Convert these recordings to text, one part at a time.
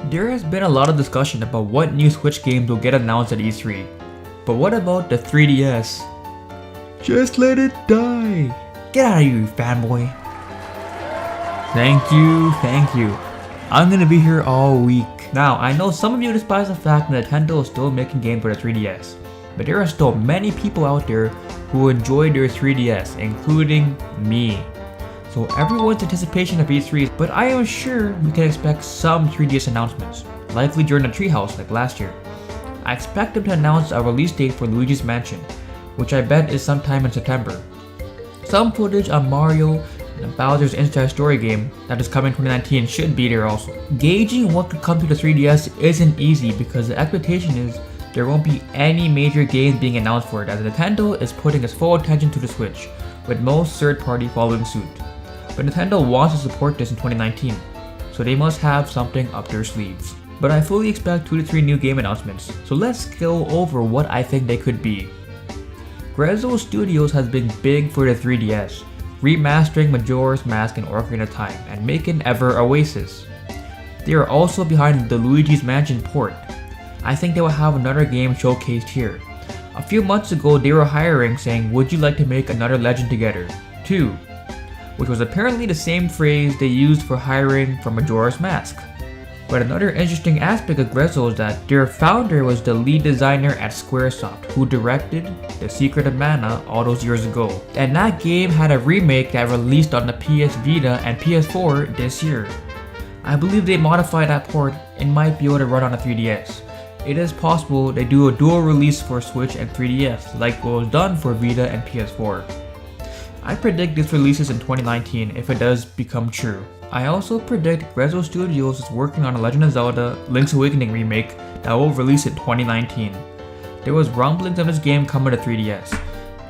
There has been a lot of discussion about what new Switch games will get announced at E3. But what about the 3DS? Just let it die! Get out of here, you fanboy. Thank you. I'm gonna be here all week. Now, I know some of you despise the fact that Nintendo is still making games for the 3DS. But there are still many people out there who enjoy their 3DS, including me. So everyone's anticipation of E3, but I am sure we can expect some 3DS announcements, likely during the Treehouse like last year. I expect them to announce a release date for Luigi's Mansion, which I bet is sometime in September. Some footage on Mario and Bowser's Inside Story game that is coming 2019 should be there also. Gauging what could come to the 3DS isn't easy because the expectation is there won't be any major games being announced for it, as Nintendo is putting its full attention to the Switch, with most third-party following suit. But Nintendo wants to support this in 2019, so they must have something up their sleeves. But I fully expect 2 to 3 new game announcements, so let's go over what I think they could be. Grezzo Studios has been big for the 3DS, remastering Majora's Mask and Ocarina of Time and making Ever Oasis. They are also behind the Luigi's Mansion port. I think they will have another game showcased here. A few months ago they were hiring saying, would you like to make another Legend Together 2? Which was apparently the same phrase they used for hiring for Majora's Mask. But another interesting aspect of Grezzo is that their founder was the lead designer at Squaresoft, who directed The Secret of Mana all those years ago. And that game had a remake that released on the PS Vita and PS4 this year. I believe they modified that port and might be able to run on a 3DS. It is possible they do a dual release for Switch and 3DS, like what was done for Vita and PS4. I predict this releases in 2019 if it does become true. I also predict Grezzo Studios is working on a Legend of Zelda Link's Awakening remake that will release in 2019. There was rumblings of this game coming to 3DS.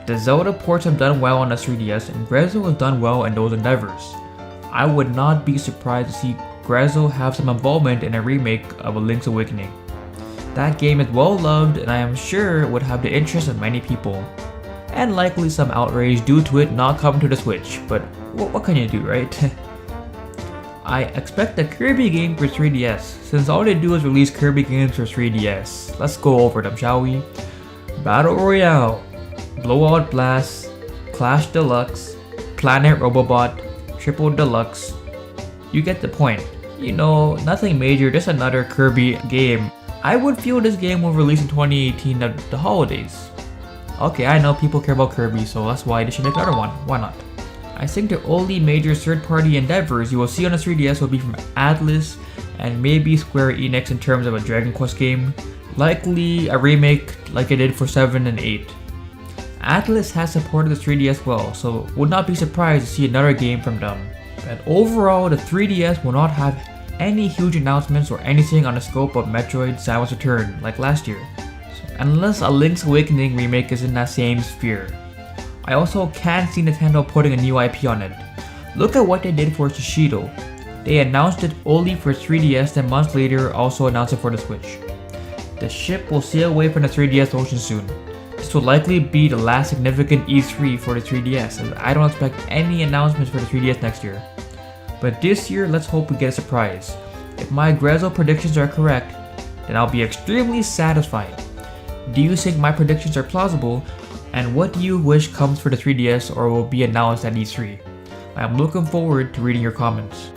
The Zelda ports have done well on the 3DS and Grezzo has done well in those endeavors. I would not be surprised to see Grezzo have some involvement in a remake of a Link's Awakening. That game is well loved and I am sure would have the interest of many people. And likely some outrage due to it not coming to the Switch, but what can you do, right? I expect a Kirby game for 3DS, since all they do is release Kirby games for 3DS. Let's go over them, shall we? Battle Royale, Blowout Blast, Clash Deluxe, Planet Robobot, Triple Deluxe. You get the point. You know, nothing major, just another Kirby game. I would feel this game will release in 2018 at the holidays. Okay, I know people care about Kirby, so that's why they should make another one. Why not? I think the only major third-party endeavors you will see on the 3DS will be from Atlus and maybe Square Enix in terms of a Dragon Quest game. Likely a remake like they did for 7 and 8. Atlus has supported the 3DS well, so would not be surprised to see another game from them. But overall, the 3DS will not have any huge announcements or anything on the scope of Metroid Samus Return like last year, unless a Link's Awakening remake is in that same sphere. I also can't see Nintendo putting a new IP on it. Look at what they did for Shishido. They announced it only for 3DS, then months later also announced it for the Switch. The ship will sail away from the 3DS ocean soon. This will likely be the last significant E3 for the 3DS, as I don't expect any announcements for the 3DS next year. But this year, let's hope we get a surprise. If my Grezzo predictions are correct, then I'll be extremely satisfied. Do you think my predictions are plausible? And what do you wish comes for the 3DS or will be announced at E3? I am looking forward to reading your comments.